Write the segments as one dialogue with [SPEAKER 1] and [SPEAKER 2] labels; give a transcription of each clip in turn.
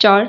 [SPEAKER 1] 4,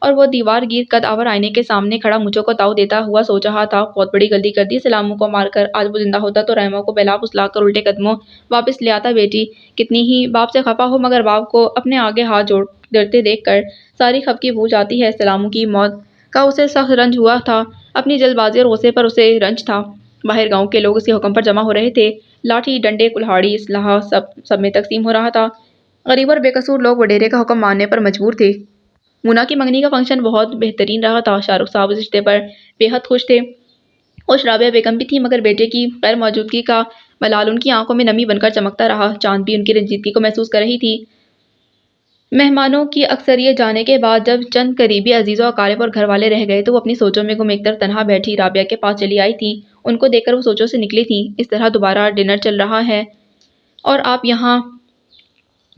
[SPEAKER 1] اور وہ دیوار گیر قد آور آئینے کے سامنے کھڑا مجھے کو تاؤ دیتا ہوا سوچ رہا تھا، بہت بڑی غلطی کر دی سلاموں کو مار کر۔ آج وہ زندہ ہوتا تو رحمہ کو بہلا پھسلا کر الٹے قدموں واپس لے آتا۔ بیٹی کتنی ہی باپ سے خفا ہو مگر باپ کو اپنے آگے ہاتھ جوڑتے دیکھ کر ساری خفگی بھول جاتی ہے۔ سلاموں کی موت کا اسے سخت رنج ہوا تھا، اپنی جلد بازی اور غصے پر اسے رنج تھا۔ باہر گاؤں کے لوگ اس کے حکم پر جمع ہو رہے تھے، لاٹھی ڈنڈے کلہاڑی اسلحہ سب میں تقسیم ہو رہا تھا۔ غریب اور بے قصور لوگ وڈیرے کا حکم ماننے پر مجبور تھے۔ مونا کی منگنی کا فنکشن بہت بہترین رہا تھا۔ شاہ رخ صاحب اس رشتے پر بے حد خوش تھے۔ خوش رابعہ بیگم بھی تھی مگر بیٹے کی غیر موجودگی کا ملال ان کی آنکھوں میں نمی بن کر چمکتا رہا۔ چاند بھی ان کی رنجیدگی کو محسوس کر رہی تھی۔ مہمانوں کی اکثریت جانے کے بعد جب چند قریبی عزیز و اقارب اور گھر والے رہ گئے تو وہ اپنی سوچوں میں گم ایک طرف تنہا بیٹھی رابعہ کے پاس چلی آئی تھی۔ ان کو دیکھ کر وہ سوچوں سے نکلی تھی۔ اس طرح دوبارہ ڈنر چل رہا ہے اور آپ یہاں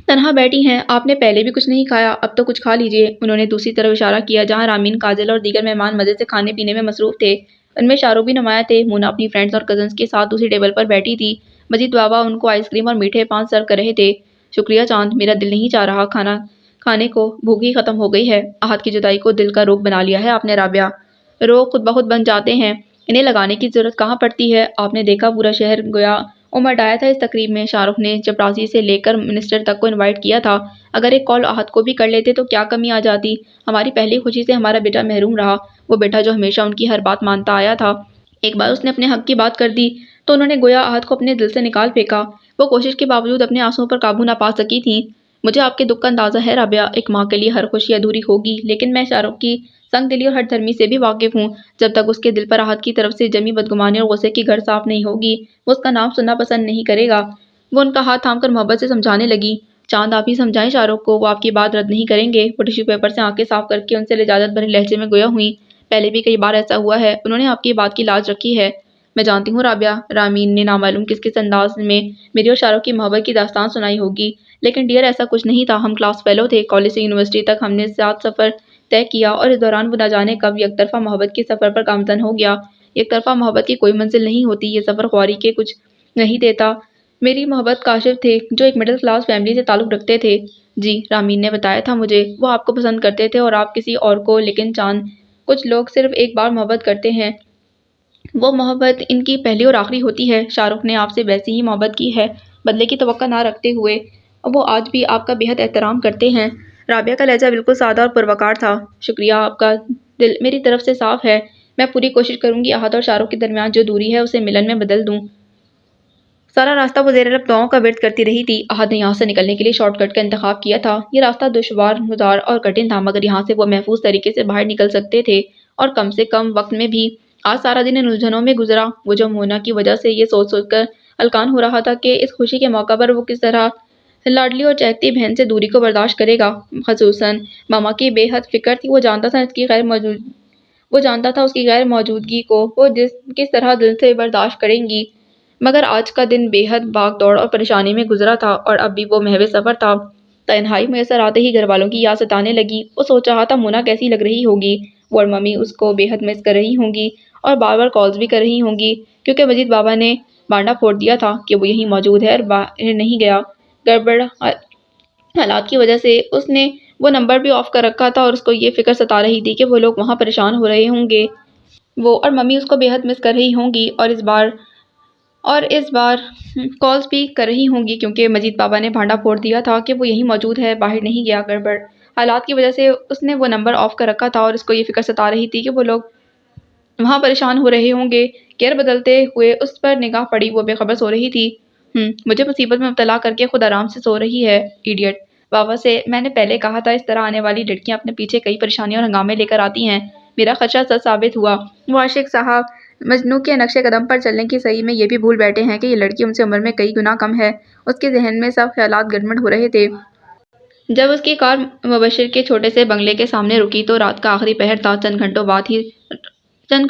[SPEAKER 1] تنہا بیٹھی ہیں، آپ نے پہلے بھی کچھ نہیں کھایا، اب تو کچھ کھا لیجیے۔ انہوں نے دوسری طرف اشارہ کیا جہاں رامین، کاجل اور دیگر مہمان مزے سے کھانے پینے میں مصروف تھے۔ ان میں شاہ رخ بھی نمایاں تھے۔ مونا اپنی فرینڈز اور کزنز کے ساتھ دوسری ٹیبل پر بیٹھی تھی۔ مجید بابا ان کو آئس کریم اور میٹھے پان سرو کر رہے تھے۔ شکریہ چاند، میرا دل نہیں چاہ رہا کھانا کھانے کو، بھوک ہی ختم ہو گئی ہے۔ احد کی جدائی کو دل کا روگ بنا لیا ہے آپ نے رابعہ۔ روگ خود بخود بن جاتے ہیں، انہیں لگانے کی ضرورت کہاں پڑتی ہے۔ آپ نے دیکھا پورا شہر گویا امٹ آیا تھا اس تقریب میں۔ شاہ رخ نے چپراسی سے لے کر منسٹر تک کو انوائٹ کیا تھا۔ اگر ایک کال احد کو بھی کر لیتے تو کیا کمی آ جاتی۔ ہماری پہلی خوشی سے ہمارا بیٹا محروم رہا، وہ بیٹا جو ہمیشہ ان کی ہر بات مانتا آیا تھا۔ ایک بار اس نے اپنے حق کی بات کر دی تو انہوں نے گویا احد کو اپنے دل سے نکال پھینکا۔ وہ کوشش کے باوجود اپنے آنسوؤں پر قابو نہ پا سکی تھیں۔ مجھے آپ کے دکھ کا اندازہ ہے رابعہ، ایک ماں کے لیے ہر خوشی ادھوری ہوگی، لیکن میں شاہ رخ کی سنگ دلی اور ہٹ دھرمی سے بھی واقف ہوں۔ جب تک اس کے دل پر احد کی طرف سے جمی بدگمانی اور غصے کی گھر صاف نہیں ہوگی، وہ اس کا نام سننا پسند نہیں کرے گا۔ وہ ان کا ہاتھ تھام کر محبت سے سمجھانے لگی، چاند آپ ہی سمجھائیں شاہ رخ کو، وہ آپ کی بات رد نہیں کریں گے۔ وہ ٹشو پیپر سے آنکھیں صاف کر کے ان سے لجاجت بھرے لہجے میں گویا ہوئیں، پہلے بھی کئی بار ایسا ہوا ہے، انہوں نے آپ کی بات کی لاج رکھی ہے۔ میں جانتی ہوں رابعہ، رامین نے نامعلوم کس انداز میں میری اور شاہ رخ کی محبت کی داستان سنائی ہوگی، لیکن ڈیئر ایسا کچھ نہیں تھا۔ ہم کلاس فیلو تھے، کالج سے یونیورسٹی تک ہم نے ساتھ سفر طے کیا اور اس دوران وہ نہ جانے کب یک طرفہ محبت کے سفر پر گامزن ہو گیا۔ یک طرفہ محبت کی کوئی منزل نہیں ہوتی، یہ سفر خواری کے کچھ نہیں دیتا۔ میری محبت کاشف تھے جو ایک مڈل کلاس فیملی سے تعلق رکھتے تھے۔ جی رامین نے بتایا تھا مجھے، وہ آپ کو پسند کرتے تھے اور آپ کسی اور کو، لیکن چاند کچھ لوگ صرف ایک بار محبت کرتے ہیں، وہ محبت ان کی پہلی اور آخری ہوتی ہے۔ شاہ رخ نے آپ سے ویسی ہی محبت کی ہے، بدلے کی توقع نہ رکھتے ہوئے، اور وہ آج بھی آپ کا بے حد احترام کرتے ہیں۔ رابعہ کا لہجہ بالکل سادہ اور پروقار تھا۔ شکریہ، آپ کا دل میری طرف سے صاف ہے۔ میں پوری کوشش کروں گی احد اور شاہ رخ کے درمیان جو دوری ہے اسے ملن میں بدل دوں۔ سارا راستہ وہ زیر لب دعاؤں کا ورد کرتی رہی تھی۔ احد نے یہاں سے نکلنے کے لیے شارٹ کٹ کا انتخاب کیا تھا۔ یہ راستہ دشوار گزار اور کٹھن تھا مگر یہاں سے وہ محفوظ طریقے سے باہر نکل سکتے تھے، اور کم سے کم وقت میں بھی۔ آج سارا دن ان الجھنوں میں گزرا، وہ جو مونا کی وجہ سے یہ سوچ کر ہلکان ہو رہا تھا کہ اس خوشی کے موقع پر وہ کس طرح لاڈلی اور چہکتی بہن سے دوری کو برداشت کرے گا۔ خصوصاً ماما کی بے حد فکر تھی، وہ جانتا تھا اس کی غیر موجودگی کو وہ کس طرح دل سے برداشت کریں گی۔ مگر آج کا دن بے حد بھاگ دوڑ اور پریشانی میں گزرا تھا، اور اب بھی وہ محو سفر تھا۔ تنہائی میسر آتے ہی گھر والوں کی یاد ستانے لگی۔ وہ سوچ رہا تھا مونا کیسی لگ رہی ہوگی، وہ اور ممی اس کو بے حد مس کر رہی ہوں گی اور بار بار کالز بھی کر رہی ہوں گی، کیونکہ مجید بابا نے بانڈا پھوڑ دیا تھا کہ وہ یہیں موجود ہے اور باہر نہیں گیا۔ گڑبڑ حالات کی وجہ سے اس نے وہ نمبر بھی آف کر رکھا تھا اور اس کو یہ فکر ستا رہی تھی کہ وہ لوگ وہاں پریشان ہو رہے ہوں گے، وہ اور ممی اس کو بے حد مس کر رہی ہوں گی، اور اس بار کالز بھی کر رہی ہوں گی کیونکہ مجید بابا نے بھانڈا پھوڑ دیا تھا کہ وہ یہیں موجود ہے، باہر نہیں گیا۔ گڑبڑ حالات کی وجہ سے اس نے وہ نمبر آف کر رکھا تھا اور اس کو یہ فکر ستا رہی تھی کہ وہ لوگ وہاں پریشان ہو رہے ہوں گے۔ گیئر بدلتے ہوئے اس پر نگاہ پڑی، وہ بے خبر سو رہی تھی۔ مجھے مصیبت میں مبتلا کر کے خود آرام سے سو رہی ہے، ایڈیٹ۔ بابا سے میں نے پہلے کہا تھا، اس طرح آنے والی لڑکیاں اپنے پیچھے کئی پریشانیاں اور ہنگامے لے کر آتی ہیں۔ میرا خدشہ سچ ثابت ہوا۔ وہ عاشق صاحب مجنوں کے نقش قدم پر چلنے کی صحیح میں یہ بھی بھول بیٹھے ہیں کہ یہ لڑکی ان سے عمر میں کئی گنا کم ہے۔ اس کے ذہن میں سب خیالات گڑبڑ ہو رہے تھے۔ جب اس کی کار مبشر کے چھوٹے سے بنگلے کے سامنے رکی تو رات کا آخری پہر تھا، چند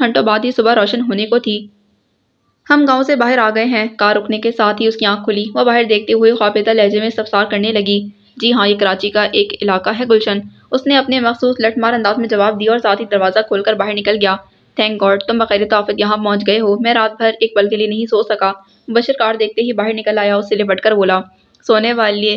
[SPEAKER 1] گھنٹوں بعد ہی صبح روشن ہونے کو تھی۔ ہم گاؤں سے باہر آ گئے ہیں۔ کار رکنے کے ساتھ ہی اس کی آنکھ کھلی، وہ باہر دیکھتے ہوئے خوابیدہ لہجے میں استفسار کرنے لگی۔ جی ہاں، یہ کراچی کا ایک علاقہ ہے گلشن، اس نے اپنے مخصوص لٹ مار انداز میں جواب دیا اور ساتھ ہی دروازہ کھول کر باہر نکل گیا۔ تھینک گاڈ تم بخیر طافت یہاں پہنچ گئے ہو، میں رات بھر ایک پل کے لیے نہیں سو سکا۔ مبشر کار دیکھتے ہی باہر نکل آیا، اس سے لپٹ کر بولا، سونے والے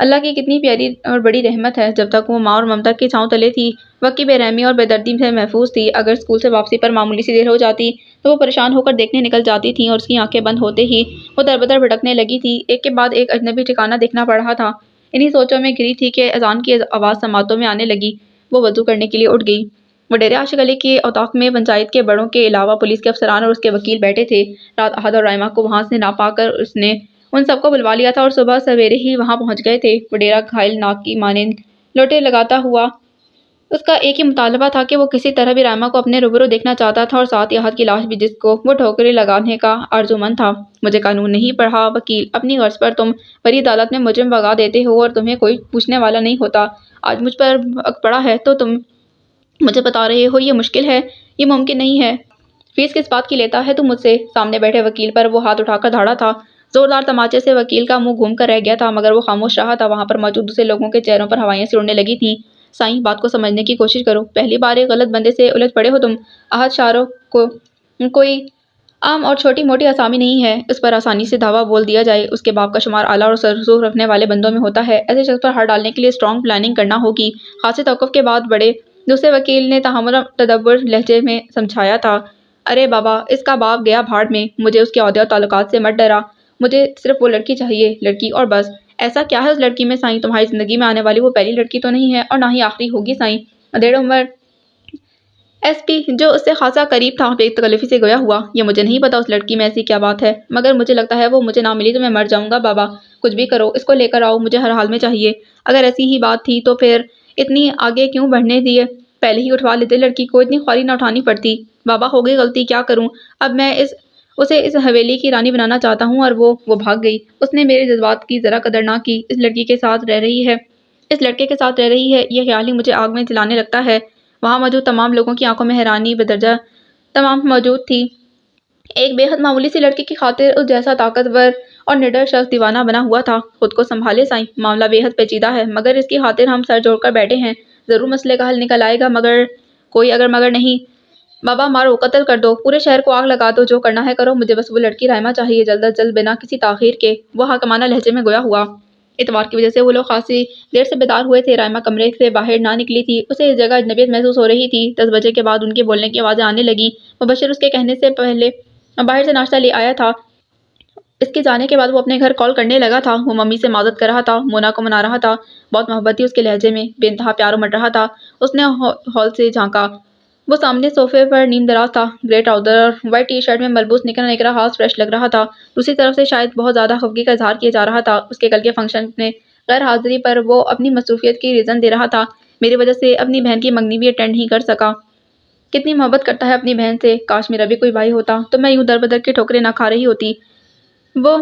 [SPEAKER 1] اللہ کی کتنی پیاری اور بڑی رحمت ہے، جب تک وہ ماں اور ممتا کی چھاؤں تلے تھی وقت کی بے رحمی اور بے دردی سے محفوظ تھی۔ اگر اسکول سے واپسی پر معمولی سی دیر ہو جاتی تو وہ پریشان ہو کر دیکھنے نکل جاتی تھیں اور اس کی آنکھیں بند ہوتے ہی وہ دربدر بھٹکنے لگی تھی۔ ایک کے بعد ایک اجنبی ٹھکانہ دیکھنا پڑ رہا تھا۔ انہی سوچوں میں گھری تھی کہ اذان کی آواز سماعتوں میں آنے لگی۔ وہ وضو کرنے کے لیے اٹھ گئی۔ وڈیرے عاشق علی کے اوطاق میں پنچایت کے بڑوں کے علاوہ پولیس کے افسران اور اس کے وکیل بیٹھے تھے۔ رات احد اور رائمہ کو وہاں سے نہ پا کر اس نے ان سب کو بلوا لیا تھا اور صبح سویرے ہی وہاں پہنچ گئے تھے۔ وڈیرا گھائل ناک کی مانند لوٹے لگاتا ہوا اس کا ایک ہی مطالبہ تھا کہ وہ کسی طرح بھی رائمہ کو اپنے روبرو دیکھنا چاہتا تھا اور ساتھ ہی احد کی لاش بھی جس کو وہ ٹھوکریں لگانے کا آرزومند تھا۔ مجھے قانون نہیں پڑھا وکیل، اپنی غرض پر تم بڑی عدالت میں مجرم بھگا دیتے ہو اور تمہیں کوئی پوچھنے والا نہیں ہوتا۔ آج مجھ پر وقت پڑا ہے تو تم مجھے بتا رہے ہو یہ مشکل ہے، یہ ممکن نہیں ہے۔ فیس کس بات کی لیتا ہے تو مجھ سے؟ سامنے بیٹھے وکیل پر وہ ہاتھ اٹھا کر دھاڑا تھا۔ زوردار تماچے سے وکیل کا منہ گھوم کر رہ گیا تھا مگر وہ خاموش رہا تھا۔ وہاں پر موجود دوسرے لوگوں کے چہروں پر ہوائیں سی اڑنے لگی تھیں۔ سائیں، بات کو سمجھنے کی کوشش کرو، پہلی بار ایک غلط بندے سے الجھ پڑے ہو تم۔ احد شارو کو کوئی عام اور چھوٹی موٹی آسامی نہیں ہے، اس پر آسانی سے دعویٰ بول دیا جائے۔ اس کے باپ کا شمار اعلیٰ اور رسوخ رکھنے والے بندوں میں ہوتا ہے۔ ایسے شخص پر ہاتھ ڈالنے کے لیے اسٹرانگ پلاننگ کرنا ہوگی۔ خاصے توقف کے بعد بڑے دوسرے وکیل نے تحمل اور تدبر لہجے میں سمجھایا تھا۔ ارے بابا، اس کا باپ گیا بھاڑ میں، مجھے اس کے عہدے اور تعلقات سے مت ڈرا، مجھے صرف وہ لڑکی چاہیے، لڑکی اور بس۔ ایسا کیا ہے اس لڑکی میں سائیں؟ تمہاری زندگی میں آنے والی وہ پہلی لڑکی تو نہیں ہے اور نہ ہی آخری ہوگی سائیں۔ ادھیڑ عمر ایس پی جو اس سے خاصا قریب تھا بے تکلفی سے گویا ہوا، یہ مجھے نہیں پتا اس لڑکی میں ایسی کیا بات ہے، مگر مجھے لگتا ہے وہ مجھے نہ ملی تو میں مر جاؤں گا۔ بابا کچھ بھی کرو، اس کو لے کر آؤ، مجھے ہر حال میں چاہیے۔ اگر ایسی ہی بات تھی تو پھر اتنی آگے کیوں بڑھنے دیے؟ پہلے ہی اٹھوا لیتے لڑکی کو، اتنی خواری نہ اٹھانی پڑتی۔ بابا ہو گئی غلطی، کیا کروں اب میں؟ اسے اس حویلی کی رانی بنانا چاہتا ہوں اور وہ بھاگ گئی۔ اس نے میرے جذبات کی ذرا قدر نہ کی، اس لڑکی کے ساتھ رہ رہی ہے، اس لڑکے کے ساتھ رہ رہی ہے، یہ خیال ہی مجھے آگ میں جلانے لگتا ہے۔ وہاں موجود تمام لوگوں کی آنکھوں میں حیرانی بدرجہ تمام موجود تھی۔ ایک بے حد معمولی سی لڑکی کی خاطر اس جیسا طاقتور اور نڈر شخص دیوانہ بنا ہوا تھا۔ خود کو سنبھالے سائیں، معاملہ بے حد پیچیدہ ہے، مگر اس کی خاطر ہم سر جوڑ کر بیٹھے ہیں، ضرور مسئلے کا حل نکل آئے گا۔ مگر کوئی اگر مگر نہیں۔ بابا مارو، قتل کر دو، پورے شہر کو آگ لگا دو، جو کرنا ہے کرو، مجھے بس وہ لڑکی رائمہ چاہیے، جلد از جلد، بنا کسی تاخیر کے۔ وہ حاکمانہ لہجے میں گویا ہوا۔ اتوار کی وجہ سے وہ لوگ خاصی دیر سے بیدار ہوئے تھے۔ رائمہ کمرے سے باہر نہ نکلی تھی، اسے اس جگہ اجنبیت محسوس ہو رہی تھی۔ 10 بجے کے بعد ان کے بولنے کی آوازیں آنے لگیں۔ مبشر اس کے کہنے سے پہلے باہر سے ناشتہ لے آیا تھا۔ اس کے جانے کے بعد وہ اپنے گھر کال کرنے لگا تھا۔ وہ ممی سے معذرت کر رہا تھا، مونا کو منا رہا تھا، بہت محبت تھی اس کے لہجے میں، بے انتہا پیار امڑ رہا تھا۔ اس نے ہال سے جھانکا، وہ سامنے صوفے پر نیم دراز تھا، گرے ٹراؤزر اور وائٹ ٹی شرٹ میں ملبوس، نکرا ہاتھ فریش لگ رہا تھا۔ دوسری طرف سے شاید بہت زیادہ خفگی کا اظہار کیا جا رہا تھا۔ اس کے کل کے فنکشن میں غیر حاضری پر وہ اپنی مصروفیت کی ریزن دے رہا تھا، میری وجہ سے اپنی بہن کی منگنی بھی اٹینڈ نہیں کر سکا۔ کتنی محبت کرتا ہے اپنی بہن سے، کاش میرا بھی کوئی بھائی ہوتا تو میں یوں در بدر کی ٹھوکریں نہ کھا رہی ہوتی۔ وہ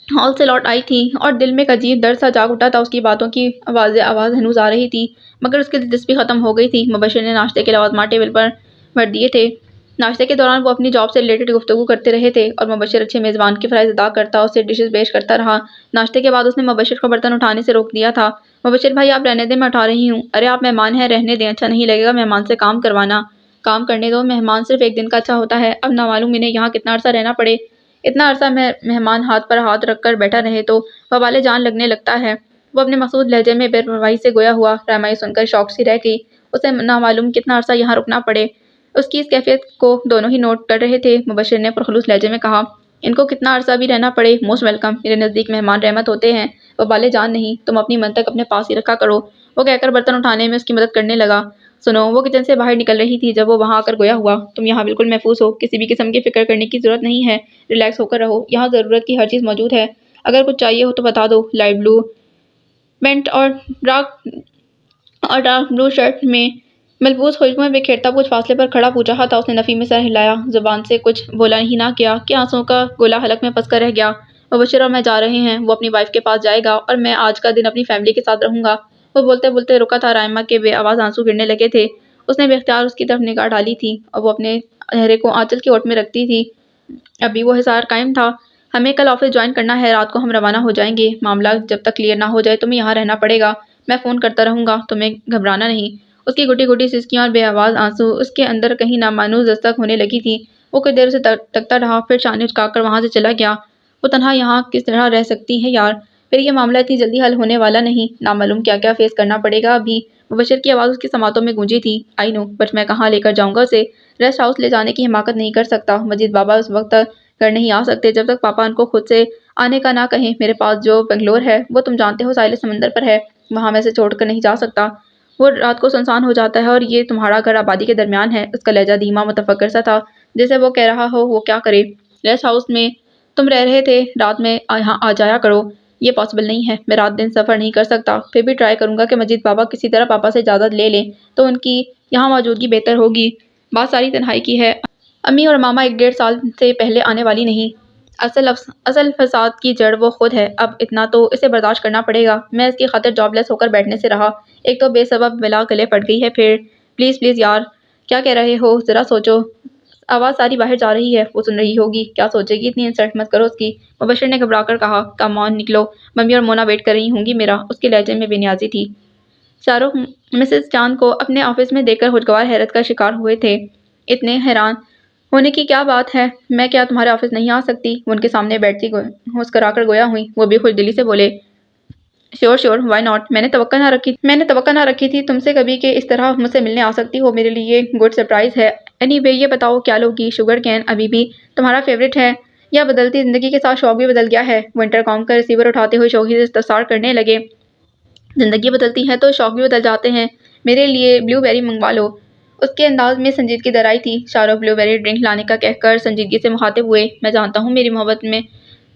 [SPEAKER 1] ہال سے لوٹ آئی تھی اور دل میں ایک عجیب درد سا جاگ اٹھا تھا۔ اس کی باتوں کی آواز ہنوز آ رہی تھی مگر اس کی دلچسپی ختم ہو گئی تھی۔ مبشر نے ناشتے کے لوازمات ٹیبل پر بھر دیے تھے۔ ناشتے کے دوران وہ اپنی جاب سے ریلیٹڈ گفتگو کرتے رہے تھے اور مبشر اچھے میزبان کی فرائض ادا کرتا، اسے ڈشز پیش کرتا رہا۔ ناشتے کے بعد اس نے مبشر کو برتن اٹھانے سے روک دیا تھا۔ مبشر بھائی آپ رہنے دیں، میں اٹھا رہی ہوں۔ ارے آپ مہمان ہیں، رہنے دیں، اچھا نہیں لگے گا مہمان سے کام کروانا۔ کام کرنے دو، مہمان صرف ایک دن کا اچھا ہوتا ہے، اب نہ معلوم انہیں یہاں کتنا عرصہ رہنا پڑے۔ اتنا عرصہ مہمان ہاتھ پر ہاتھ رکھ کر بیٹھا رہے تو وبال جان لگنے لگتا ہے۔ وہ اپنے مقصود لہجے میں بے پرواہی سے گویا ہوا۔ رائمہ یہ سن کر شوق سی رہ گئی، اسے نہ معلوم کتنا عرصہ یہاں رکنا پڑے۔ اس کی اس کیفیت کو دونوں ہی نوٹ کر رہے تھے۔ مبشر نے پرخلوص لہجے میں کہا، ان کو کتنا عرصہ بھی رہنا پڑے، موسٹ ویلکم، میرے نزدیک مہمان رحمت ہوتے ہیں، وبال جان نہیں، تم اپنی منطق اپنے پاس ہی رکھا کرو۔ وہ کہہ کر برتن اٹھانے میں اس کی مدد کرنے لگا۔ سنو، وہ کچن سے باہر نکل رہی تھی جب وہ وہاں آ کر گویا ہوا، تم یہاں بالکل محفوظ ہو، کسی بھی قسم کی فکر کرنے کی ضرورت نہیں ہے، ریلیکس ہو کر رہو، یہاں ضرورت کی ہر چیز موجود ہے، اگر کچھ چاہیے ہو تو بتا دو۔ لائٹ بلو پینٹ اور ڈارک بلو شرٹ میں ملبوس خوشبوئیں بکھیرتا کچھ فاصلے پر کھڑا پوچھ رہا تھا۔ اس نے نفی میں سر ہلایا، زبان سے کچھ بولا ہی نہ کیا کہ آنسوؤں کا گولا حلق میں پھنس کر رہ گیا۔ مبشر اور میں جا رہے ہیں، وہ اپنی وائف کے پاس جائے گا اور میں آج کا دن اپنی فیملی کے ساتھ رہوں گا۔ وہ بولتے بولتے رکا تھا، رائمہ کے بے آواز آنسو گرنے لگے تھے۔ اس نے بے اختیار اس کی طرف نگاہ ڈالی تھی اور وہ اپنے چہرے کو آنچل کی اوٹ میں رکھتی تھی۔ ابھی وہ حصار قائم تھا، ہمیں کل آفس جوائن کرنا ہے، رات کو ہم روانہ ہو جائیں گے، معاملہ جب تک کلیئر نہ ہو جائے تمہیں یہاں رہنا پڑے گا، میں فون کرتا رہوں گا، تمہیں گھبرانا نہیں۔ اس کی گھٹی گھٹی سسکیاں اور بے آواز آنسو اس کے اندر کہیں نامانوس دستک ہونے لگی تھی۔ وہ کچھ دیر اسے تکتا رہا، پھر شانے اچکا کر وہاں سے چلا گیا۔ وہ تنہا یہاں کس طرح رہ سکتی ہے یار، پھر یہ معاملہ اتنی جلدی حل ہونے والا نہیں، نامعلوم کیا کیا فیس کرنا پڑے گا ابھی۔ مبشر کی آواز اس کی سماعتوں میں گونجی تھی۔ آئی نو، بٹ میں کہاں لے کر جاؤں گا اسے؟ ریسٹ ہاؤس لے جانے کی حماقت نہیں کر سکتا۔ مجید بابا اس وقت تک گھر نہیں آ سکتے جب تک پاپا ان کو خود سے آنے کا نہ کہیں۔ میرے پاس جو بنگلور ہے وہ تم جانتے ہو ساحل سمندر پر ہے، وہاں میں اسے چھوڑ کر نہیں جا سکتا۔ وہ رات کو سنسان ہو جاتا ہے اور یہ تمہارا گھر آبادی کے درمیان ہے۔ اس کا لہجہ دھیما متفکر سا تھا، جیسے وہ کہہ رہا ہو وہ کیا کرے۔ ریسٹ ہاؤس میں تم رہ رہے تھے، رات میں یہاں آ جایا کرو۔ یہ پاسبل نہیں ہے، میں رات دن سفر نہیں کر سکتا۔ پھر بھی ٹرائی کروں گا کہ مجید بابا کسی طرح پاپا سے اجازت لے لیں تو ان کی یہاں موجودگی بہتر ہوگی۔ بات ساری تنہائی کی ہے، امی اور ماما 1-1.5 سال سے پہلے آنے والی نہیں۔ اصل فساد کی جڑ وہ خود ہے۔ اب اتنا تو اسے برداشت کرنا پڑے گا۔ میں اس کی خاطر جاب لیس ہو کر بیٹھنے سے رہا، ایک تو بے سبب بلا گلے پڑ گئی ہے، پھر پلیز یار، کیا کہہ رہے ہو ذرا سوچو۔ آواز ساری باہر جا رہی ہے، وہ سن رہی ہوگی، کیا سوچے گی، اتنی انسلٹ مت کرو اس کی۔ مبشر نے گھبرا کر کہا، کم آن نکلو، ممی اور مونا ویٹ کر رہی ہوں گی میرا۔ اس کے لہجے میں بے نیازی تھی۔ شاہ رخ مسز چاند کو اپنے آفس میں دیکھ کر خوشگوار حیرت کا شکار ہوئے تھے۔ اتنے حیران ہونے کی کیا بات ہے، میں کیا تمہارے آفس نہیں آ سکتی؟ وہ ان کے سامنے بیٹھتی مسکرا کر گویا ہوئی۔ وہ بھی خوش دلی سے بولے، شیور وائی ناٹ، میں نے توقع نہ رکھی تھی تم سے کبھی کہ اس طرح مجھ سے ملنے آ سکتی ہو، میرے لیے گڈ سرپرائز ہے۔ اینی وے یہ بتاؤ کیا لوگی؟ شوگر کین ابھی بھی تمہارا فیوریٹ ہے یا بدلتی زندگی کے ساتھ شوق بھی بدل گیا ہے؟ وہ انٹرکام کا ریسیور اٹھاتے ہوئے شوقی سے استفسار کرنے لگے۔ زندگی بدلتی ہے تو شوق بھی بدل جاتے ہیں، میرے لیے بلیو بیری منگوا لو۔ اس کے انداز میں سنجیدگی درائی تھی۔ شاہ رخ بلیو بیری ڈرنک لانے کا کہہ کر سنجیدگی سے مخاطب ہوئے، میں جانتا ہوں میری محبت میں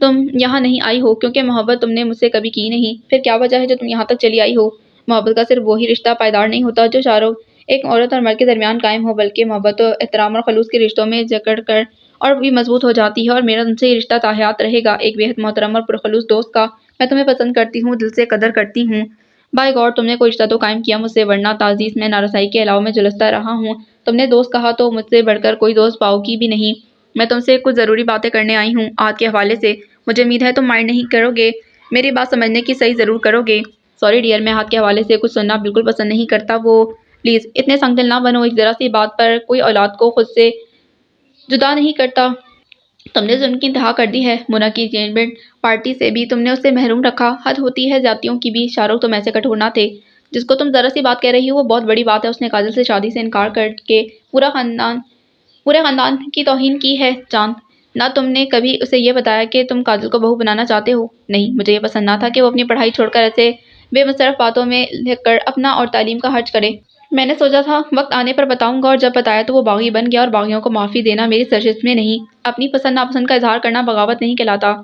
[SPEAKER 1] تم یہاں نہیں آئی ہو کیونکہ محبت تم نے مجھ سے کبھی کی نہیں، پھر کیا وجہ ہے جو تم یہاں تک چلی آئی ہو؟ محبت کا صرف وہی رشتہ پائیدار نہیں ہوتا جو شاہ رخ ایک عورت اور مرد کے درمیان قائم ہو، بلکہ محبت و احترام اور خلوص کے رشتوں میں جکڑ کر اور بھی مضبوط ہو جاتی ہے، اور میرا تم سے یہ رشتہ تا حیات رہے گا، ایک بے حد محترم اور پرخلوص دوست کا۔ میں تمہیں پسند کرتی ہوں، دل سے قدر کرتی ہوں۔ بائی گاڈ، تم نے کوئی رشتہ تو قائم کیا مجھ سے، ورنہ تعزیز میں نارسائی کے علاوہ میں جلستا رہا ہوں۔ تم نے دوست کہا تو مجھ سے بڑھ کر کوئی دوست پاؤ گی بھی نہیں۔ میں تم سے کچھ ضروری باتیں کرنے آئی ہوں آج کے حوالے سے، مجھے امید ہے تم مائنڈ نہیں کرو گے، میری بات سمجھنے کی صحیح ضرور کرو گے۔ سوری ڈیئر، میں ہاتھ کے حوالے سے کچھ سننا بالکل پسند نہیں کرتا۔ وہ پلیز اتنے سنگ دل نہ بنو، ایک ذرا سی بات پر کوئی اولاد کو خود سے جدا نہیں کرتا۔ تم نے ظلم کی انتہا کر دی ہے، مونا کی انگیجمنٹ پارٹی سے بھی تم نے اسے محروم رکھا، حد ہوتی ہے زیادتیوں کی بھی۔ شاہ رخ تم ایسے کٹھور نہ تھے، جس کو تم ذرا سی بات کہہ رہی ہو وہ بہت بڑی بات ہے۔ اس نے کاجل سے شادی سے انکار کر کے پورے خاندان کی توہین کی ہے۔ چاند، نہ تم نے کبھی اسے یہ بتایا کہ تم کاجل کو بہو بنانا چاہتے ہو؟ نہیں، مجھے یہ پسند نہ تھا کہ وہ اپنی پڑھائی چھوڑ کر ایسے بے مصرف باتوں میں لگ کر اپنا اور تعلیم کا خرچ کرے۔ میں نے سوچا تھا وقت آنے پر بتاؤں گا، اور جب بتایا تو وہ باغی بن گیا، اور باغیوں کو معافی دینا میری سرشت میں نہیں، اپنی پسند ناپسند کا اظہار کرنا بغاوت نہیں کہلاتا۔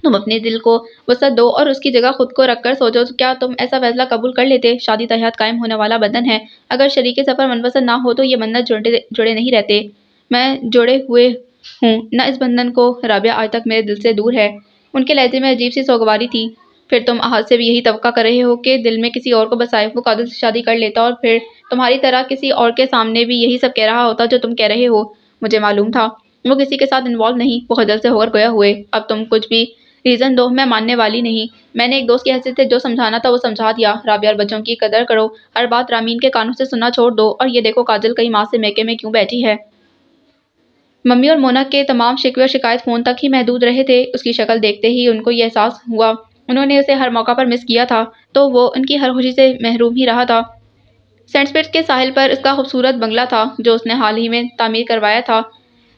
[SPEAKER 1] تم اپنے دل کو وسعت دو اور اس کی جگہ خود کو رکھ کر سوچو، کیا تم ایسا فیصلہ قبول کر لیتے؟ شادی تا حیات قائم ہونے والا بندھن ہے، اگر شریک سفر منفصل نہ ہو تو یہ بندھن جڑے نہیں رہتے۔ میں جوڑے ہوئے ہوں نہ اس بندھن کو، رابعہ آج تک میرے دل سے دور ہے۔ ان کے لہجے میں عجیب سی سوگواری تھی۔ پھر تم احد سے بھی یہی توقع کر رہے ہو کہ دل میں کسی اور کو بسائے وہ کاجل سے شادی کر لیتا اور پھر تمہاری طرح کسی اور کے سامنے بھی یہی سب کہہ رہا ہوتا جو تم کہہ رہے ہو؟ مجھے معلوم تھا وہ کسی کے ساتھ انوالو نہیں، وہ خجل سے ہو کر گویا ہوئے۔ اب تم کچھ بھی ریزن دو، میں ماننے والی نہیں۔ میں نے ایک دوست کی حیثیت سے جو سمجھانا تھا وہ سمجھا دیا۔ رابعہ اور بچوں کی قدر کرو، ہر بات رامین کے کانوں سے سننا چھوڑ دو، اور یہ دیکھو کاجل کئی ماہ سے میکے میں کیوں بیٹھی ہے۔ ممی اور مونا کے تمام شکوے اور شکایت فون تک ہی محدود رہے تھے۔ اس کی شکل دیکھتے ہی ان کو یہ احساس ہوا انہوں نے اسے ہر موقع پر مس کیا تھا، تو وہ ان کی ہر خوشی سے محروم ہی رہا تھا۔ سینٹ اسپرٹس کے ساحل پر اس کا خوبصورت بنگلہ تھا جو اس نے حال ہی میں تعمیر کروایا تھا۔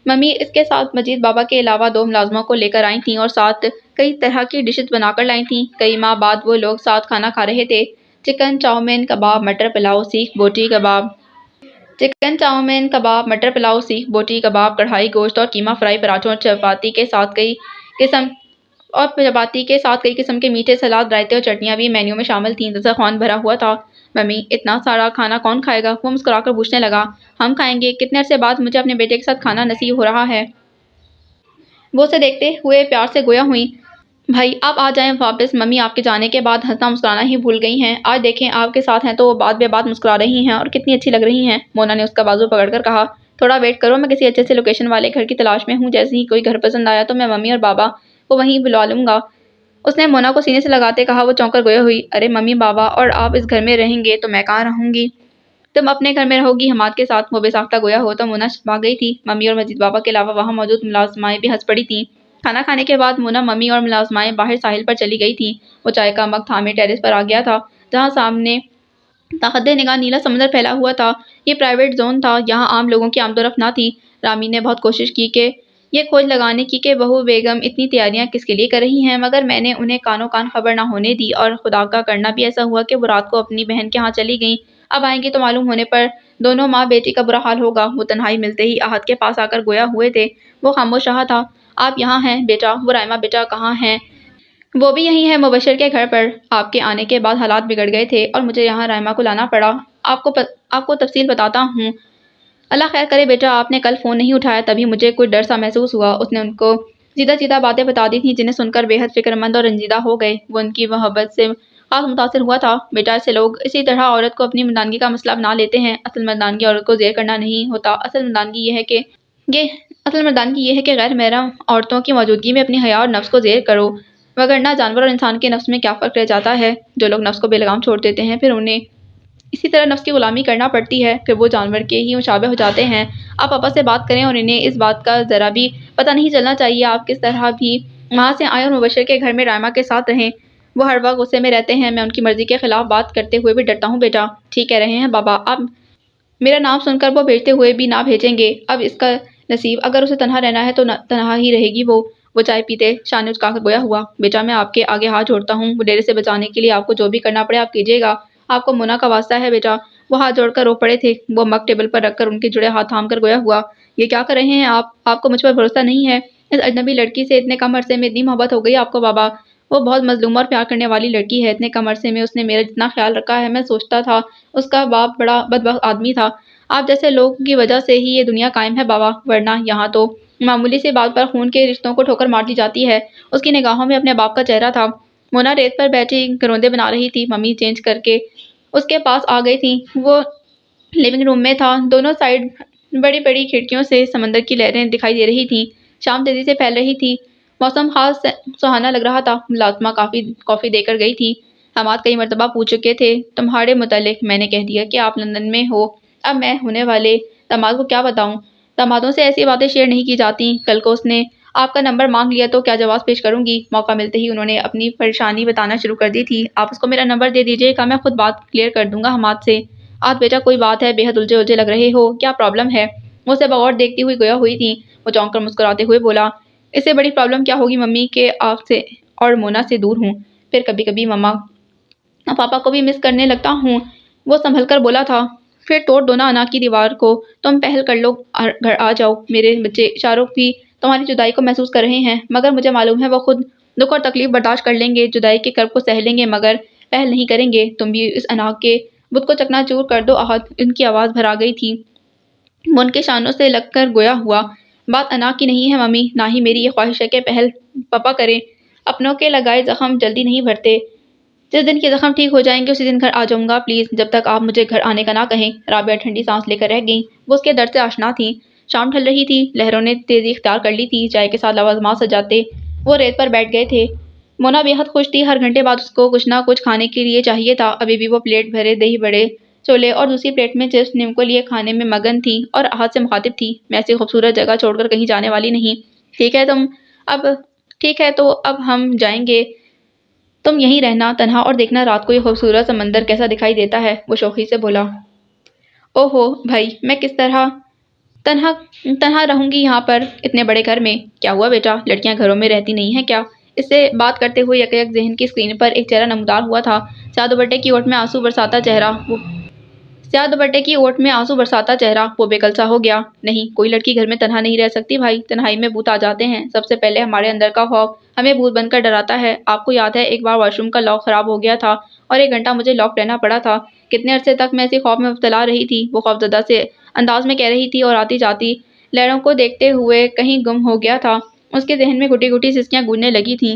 [SPEAKER 1] ممی اس کے ساتھ مجید بابا کے علاوہ 2 ملازموں کو لے کر آئی تھیں اور ساتھ کئی طرح کی ڈشز بنا کر لائی تھیں۔ کئی ماہ بعد وہ لوگ ساتھ کھانا کھا رہے تھے، چکن چاؤمین کباب مٹر پلاؤ سیخ بوٹی کباب، کڑھائی گوشت اور کیما فرائی، پراٹھوں اور چپاتی کے ساتھ کئی قسم کے میٹھے سلاد، رائتے اور چٹنیاں بھی مینیو میں شامل تھیں۔ دسترخوان بھرا ہوا تھا۔ ممی، اتنا سارا کھانا کون کھائے گا؟ وہ مسکرا کر پوچھنے لگا۔ ہم کھائیں گے، کتنے عرصے بعد مجھے اپنے بیٹے کے ساتھ کھانا نصیب ہو رہا ہے۔ وہ اسے دیکھتے ہوئے پیار سے گویا ہوئیں۔ بھائی آپ آ جائیں واپس، ممی آپ کے جانے کے بعد ہنسنا مسکرانا ہی بھول گئی ہیں، آج دیکھیں آپ کے ساتھ ہیں تو وہ بات بے بات مسکرا رہی ہیں اور کتنی اچھی لگ رہی ہیں۔ مونا نے اس کا بازو پکڑ کر کہا، تھوڑا ویٹ کرو، میں کسی اچھے سے لوکیشن والے گھر کی تلاش میں ہوں، جیسے ہی کوئی گھر پسند آیا تو میں ممی اور بابا کو وہیں بلا لوں گا۔ اس نے مونا کو سینے سے لگاتے کہا۔ وہ چونک کر گویا ہوئی، ارے ممی بابا اور آپ اس گھر میں رہیں گے تو میں کہاں رہوں گی؟ تم اپنے گھر میں رہو گی حماد کے ساتھ۔ وہ بے ساختہ گویا ہو تو مونا شرما گئی تھی۔ ممی اور مجید بابا کے علاوہ وہاں موجود ملازمائیں بھی ہنس پڑی تھیں۔ کھانا کھانے کے بعد مونا، ممی اور ملازمائیں باہر ساحل پر چلی گئی تھیں۔ وہ چائے کا مگ تھامے ٹیرس پر آ گیا تھا، جہاں سامنے تاحد نگاہ نیلا سمندر پھیلا ہوا تھا۔ یہ پرائیویٹ زون تھا، یہاں عام لوگوں کی آمد و رفت نہ تھی۔ رامی نے بہت کوشش کی کہ یہ کھوج لگانے کی کہ بہو بیگم اتنی تیاریاں کس کے لیے کر رہی ہیں، مگر میں نے انہیں کانوں کان خبر نہ ہونے دی، اور خدا کا کرنا بھی ایسا ہوا کہ وہ رات کو اپنی بہن کے ہاں چلی گئیں۔ اب آئیں گی تو معلوم ہونے پر دونوں ماں بیٹی کا برا حال ہوگا۔ وہ تنہائی ملتے ہی احد کے پاس آ کر گویا ہوئے تھے۔ وہ خاموش رہا تھا۔ آپ یہاں ہیں بیٹا؟ وہ رائمہ بیٹا کہاں ہیں؟ وہ بھی یہیں ہے، مبشر کے گھر پر۔ آپ کے آنے کے بعد حالات بگڑ گئے تھے اور مجھے یہاں رائمہ کو لانا پڑا۔ آپ کو تفصیل بتاتا ہوں۔ اللہ خیر کرے بیٹا، آپ نے کل فون نہیں اٹھایا، تبھی مجھے کچھ ڈر سا محسوس ہوا۔ اس نے ان کو سیدھا سیدھا باتیں بتا دی تھیں جنہیں سن کر بے حد فکر مند اور رنجیدہ ہو گئے۔ وہ ان کی محبت سے خاص متاثر ہوا تھا۔ بیٹا، ایسے لوگ اسی طرح عورت کو اپنی مردانگی کا مسئلہ بنا لیتے ہیں۔ اصل مردانگی عورت کو زیر کرنا نہیں ہوتا، اصل مردانگی یہ ہے کہ غیر محرم عورتوں کی موجودگی میں اپنی حیا اور نفس کو زیر کرو، وگرنہ جانور اور انسان کے نفس میں کیا فرق رہ جاتا ہے؟ جو لوگ نفس کو بے لگام چھوڑ دیتے ہیں، پھر انہیں اسی طرح نفس کی غلامی کرنا پڑتی ہے، پھر وہ جانور کے ہی مشابہ ہو جاتے ہیں۔ آپ پاپا سے بات کریں، اور انہیں اس بات کا ذرا بھی پتہ نہیں چلنا چاہیے آپ کس طرح بھی وہاں سے آئیں اور مبشر کے گھر میں رائمہ کے ساتھ رہیں۔ وہ ہر وقت غصے میں رہتے ہیں، میں ان کی مرضی کے خلاف بات کرتے ہوئے بھی ڈرتا ہوں بیٹا۔ ٹھیک کہہ رہے ہیں بابا، اب میرا نام سن کر وہ بھیجتے ہوئے بھی نہ بھیجیں گے۔ اب اس کا نصیب، اگر اسے تنہا رہنا ہے تو تنہا ہی رہے گی۔ وہ چائے پیتے شانے اچکا کر گویا ہوا۔ بیٹا، میں آپ کے آگے ہاتھ جوڑتا ہوں، وہ ڈیرے سے بچانے کے لیے آپ کو جو بھی کرنا پڑے آپ کیجیے گا۔ آپ کو مونا کا واسطہ ہے بیٹا۔ وہ ہاتھ جوڑ کر رو پڑے تھے۔ وہ مگ ٹیبل پر رکھ کر ان کے جڑے ہاتھ تھام کر گویا ہوا۔ یہ کیا کر رہے ہیں آپ کو مجھ پر بھروسہ نہیں ہے؟ اس اجنبی لڑکی سے اتنے کم عرصے میں اتنی محبت ہو گئی آپ کو بابا؟ وہ بہت مظلوم اور پیار کرنے والی لڑکی ہے، اتنے کم عرصے میں اس نے میرا جتنا خیال رکھا ہے، میں سوچتا تھا اس کا باپ بڑا بدبخت آدمی تھا۔ آپ جیسے لوگوں کی وجہ سے ہی یہ دنیا قائم ہے بابا، ورنہ یہاں تو معمولی سی بات پر خون کے رشتوں کو ٹھوکر مار دی جاتی ہے۔ اس کی نگاہوں میں اپنے باپ کا چہرہ تھا۔ مونا ریت پر بیٹھی گروندے بنا رہی تھی، ممی چینج کر کے اس کے پاس آ گئی تھیں۔ وہ لیونگ روم میں تھا، دونوں سائیڈ بڑی بڑی کھڑکیوں سے سمندر کی لہریں دکھائی دے رہی تھیں۔ شام تیزی سے پھیل رہی تھی، موسم خاص سہانا لگ رہا تھا۔ ملازمہ کافی دے کر گئی تھی۔ داماد کئی مرتبہ پوچھ چکے تھے تمہارے متعلق، میں نے کہہ دیا کہ آپ لندن میں ہو۔ اب میں ہونے والے داماد کو کیا بتاؤں؟ دامادوں سے ایسی باتیں شیئر نہیں کی جاتی۔ کل کو اس نے آپ کا نمبر مانگ لیا تو کیا جواز پیش کروں گی؟ موقع ملتے ہی انہوں نے اپنی پریشانی بتانا شروع کر دی تھی۔ آپ اس کو میرا نمبر دے دیجیے گا، میں خود بات کلیئر کر دوں گا حماد سے۔ بیٹا کوئی بات ہے؟ بے حد الجھے لگ رہے ہو، کیا پرابلم ہے؟ وہ اسے بغور دیکھتی ہوئی گویا ہوئی تھی۔ وہ چونک کر مسکراتے ہوئے بولا، اس سے بڑی پرابلم کیا ہوگی ممی کہ آپ سے اور مونا سے دور ہوں، پھر کبھی کبھی مما پاپا کو بھی مس کرنے لگتا ہوں۔ وہ سنبھل کر بولا تھا، پھر توڑ دو نا انا کی دیوار کو، تم پہل کر لو، گھر آ جاؤ۔ میرے بچے اشاروں بھی تمہاری جدائی کو محسوس کر رہے ہیں، مگر مجھے معلوم ہے وہ خود دکھ اور تکلیف برداشت کر لیں گے، جدائی کے کرب کو سہ لیں گے، مگر پہل نہیں کریں گے۔ تم بھی اس انا کے بت کو چکنا چور کر دو احد۔ ان کی آواز بھرا گئی تھی۔ وہ ان کے شانوں سے لگ کر گویا ہوا، بات انا کی نہیں ہے ممی، نہ ہی میری یہ خواہش ہے کہ پہل پاپا کریں۔ اپنوں کے لگائے زخم جلدی نہیں بھرتے، جس دن کے زخم ٹھیک ہو جائیں گے اسی دن گھر آ جاؤں گا پلیز، جب تک آپ مجھے گھر آنے کا نہ کہیں۔ رابعہ ٹھنڈی سانس لے کر رہ گئیں، وہ اس کے درد سے آشنا تھیں۔ شام ڈھل رہی تھی، لہروں نے تیزی اختیار کر لی تھی، چائے کے ساتھ لوازمات سجاتے وہ ریت پر بیٹھ گئے تھے۔ مونا بے حد خوش تھی، ہر گھنٹے بعد اس کو کچھ نہ کچھ کھانے کے لیے چاہیے تھا۔ ابھی بھی وہ پلیٹ بھرے دہی بڑے چھولے اور دوسری پلیٹ میں چپس نمکو لیے کھانے میں مگن تھی اور احد سے مخاطب تھی، میں ایسی خوبصورت جگہ چھوڑ کر کہیں جانے والی نہیں۔ ٹھیک ہے تو اب ہم جائیں گے، تم یہیں رہنا، تنہا اور دیکھنا رات کو یہ خوبصورت سمندر کیسا دکھائی دیتا ہے۔ وہ شوخی سے بولا، او ہو بھائی، میں کس طرح تنہا رہوں گی یہاں پر اتنے بڑے گھر میں؟ کیا ہوا بیٹا، لڑکیاں گھروں میں رہتی نہیں ہیں کیا؟ اس سے بات کرتے ہوئے یک ذہن کی اسکرین پر ایک چہرہ نمودار ہوا تھا، سیاہ دوپٹے کی اوٹ میں آنسو برساتا چہرہ۔ وہ بے کل سا ہو گیا۔ نہیں، کوئی لڑکی گھر میں تنہا نہیں رہ سکتی بھائی، تنہائی میں بھوت آ جاتے ہیں۔ سب سے پہلے ہمارے اندر کا خوف ہمیں بھوت بن کر ڈراتا ہے۔ آپ کو یاد ہے ایک بار واش روم کا لاک خراب ہو گیا تھا اور 1 گھنٹہ مجھے لاک رہنا پڑا تھا، کتنے عرصے تک میں اسی خوف میں مبتلا رہی تھی۔ وہ خوفزدہ سے انداز میں کہہ رہی تھی اور آتی جاتی لہروں کو دیکھتے ہوئے کہیں گم ہو گیا تھا۔ اس کے ذہن میں گھٹی گھٹی سسکیاں گونجنے لگی تھیں۔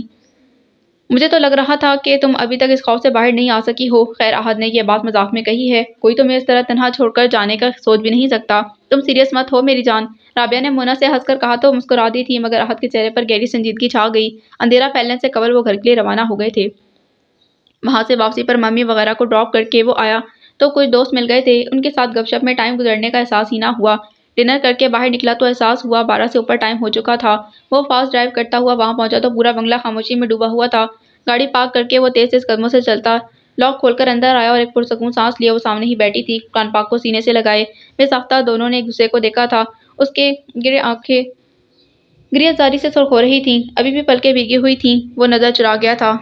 [SPEAKER 1] مجھے تو لگ رہا تھا کہ تم ابھی تک اس خوف سے باہر نہیں آ سکی ہو۔ خیر احد نے یہ بات مذاق میں کہی ہے، کوئی تمہیں اس طرح تنہا چھوڑ کر جانے کا سوچ بھی نہیں سکتا۔ تم سیریس مت ہو میری جان، رابعہ نے مونا سے ہنس کر کہا تو مسکرا دی تھی، مگر احد کے چہرے پر گہری سنجیدگی چھا گئی۔ اندھیرا پھیلنے سے قبل وہ گھر کے لیے روانہ ہو گئے تھے۔ وہاں سے واپسی پر ممی وغیرہ کو ڈراپ کر کے وہ آیا تو کچھ دوست مل گئے تھے، ان کے ساتھ گپ شپ میں ٹائم گزرنے کا احساس ہی نہ ہوا۔ ڈنر کر کے باہر نکلا تو احساس ہوا 12 سے اوپر ٹائم ہو چکا تھا۔ وہ فاسٹ ڈرائیو کرتا ہوا وہاں پہنچا تو پورا بنگلہ خاموشی میں ڈوبا ہوا تھا۔ گاڑی پارک کر کے وہ تیز تیز قدموں سے چلتا، لاک کھول کر اندر آیا اور ایک پرسکون سانس لیا۔ وہ سامنے ہی بیٹھی تھی، قرآن پاک کو سینے سے لگائے بے ساختہ دونوں نے ایک دوسرے کو دیکھا تھا۔ اس کے گرے آنکھیں گریہ زاری سے سرخ ہو رہی تھیں، ابھی بھی پلکیں بھیگی ہوئی تھیں۔ وہ نظر چرا گیا تھا۔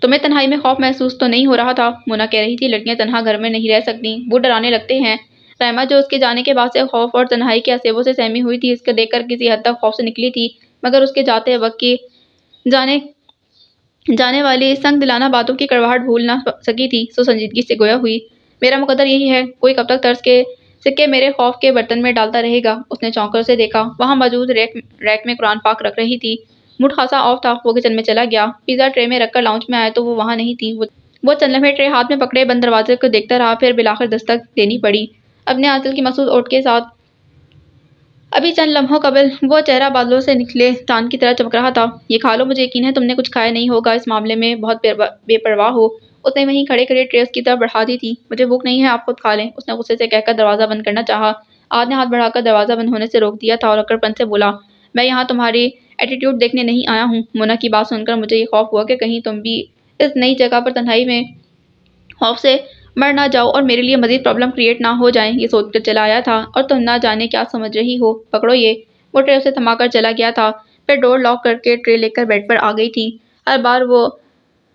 [SPEAKER 1] تمہیں تنہائی میں خوف محسوس تو نہیں ہو رہا تھا؟ مونا کہہ رہی تھی، لڑکیاں تنہا گھر میں نہیں رہ سکتیں، وہ ڈرانے لگتے ہیں۔ رائما جو اس کے جانے کے بعد سے خوف اور تنہائی کے اسیبوں سے سہمی ہوئی تھی، اس کو دیکھ کر کسی حد تک خوف سے نکلی تھی، مگر اس کے جاتے وقت کی جانے والی سنگ دلانہ باتوں کی کڑواہٹ بھول نہ سکی تھی، سو سنجیدگی سے گویا ہوئی، میرا مقدر یہی ہے، کوئی کب تک طرز کے سکے میرے خوف کے برتن میں ڈالتا رہے گا؟ اس نے چونک کر اسے دیکھا، وہاں موجود ریک میں قرآن پاک رکھ رہی تھی، موڈ خاصا آف تھا۔ وہ کچن میں چلا گیا، پیزا ٹرے میں رکھ کر لاؤنج میں آیا تو وہ وہاں نہیں تھی۔ وہ چند لمحے ٹرے ہاتھ میں پکڑے بند دروازے کو دیکھتا رہا، پھر بالآخر دستک دینی پڑی اپنے آنچل کی مسعود اوٹ کے ساتھ۔ ابھی چند لمحوں قبل وہ چہرہ بادلوں سے نکلے چاند کی طرح چمک رہا تھا۔ یہ کھا لو، مجھے یقین ہے تم نے کچھ کھایا نہیں ہوگا، اس معاملے میں بہت بے پرواہ ہو۔ اس نے وہیں کھڑے کھڑے ٹرے اس کی طرف بڑھا دی تھی۔ مجھے بھوک نہیں ہے، آپ خود کھا لیں، اس نے غصے سے کہہ کر دروازہ بند کرنا چاہا۔ آج نے ہاتھ بڑھا کر دروازہ بند ہونے سے روک دیا تھا اور اکڑ پن سے بولا، میں یہاں تمہاری ایٹیٹیوڈ دیکھنے نہیں آیا ہوں۔ مونا کی بات سن کر مجھے یہ خوف ہوا کہ کہیں تم بھی اس نئی جگہ پر تنہائی میں خوف سے مر نہ جاؤ اور میرے لیے مزید پرابلم کریٹ نہ ہو جائیں، یہ سوچ کر چلا آیا تھا، اور تم نہ جانے کیا سمجھ رہی ہو، پکڑو یہ۔ وہ ٹرے اسے تھما کر چلا گیا تھا، پھر ڈور لاک کر کے ٹرے لے کر بیڈ پر آ گئی تھی۔ ہر بار وہ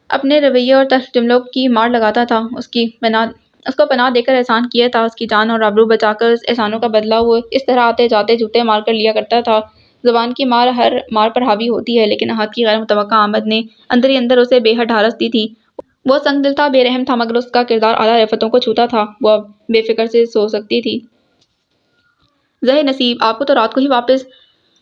[SPEAKER 1] اپنے رویے اور تلخ جملوں کی مار لگاتا تھا، اس کو پناہ دے کر احسان کیا تھا، اس کی جان اور آبرو بچا کر اس احسانوں کا بدلہ وہ اس طرح آتے جاتے جوتے مار کر لیا کرتا تھا۔ زبان کی مار ہر مار پر حاوی ہوتی ہے، لیکن احد کی غیر متوقع آمد نے اندر ہی اندر اسے بے حد ڈھارس دی تھی۔ وہ سنگ دل تھا، بے رحم تھا، مگر اس کا کردار اعلیٰ رفتوں کو چھوتا تھا۔ وہ اب بے فکر سے سو سکتی تھی۔ زہر نصیب، آپ کو تو رات کو ہی واپس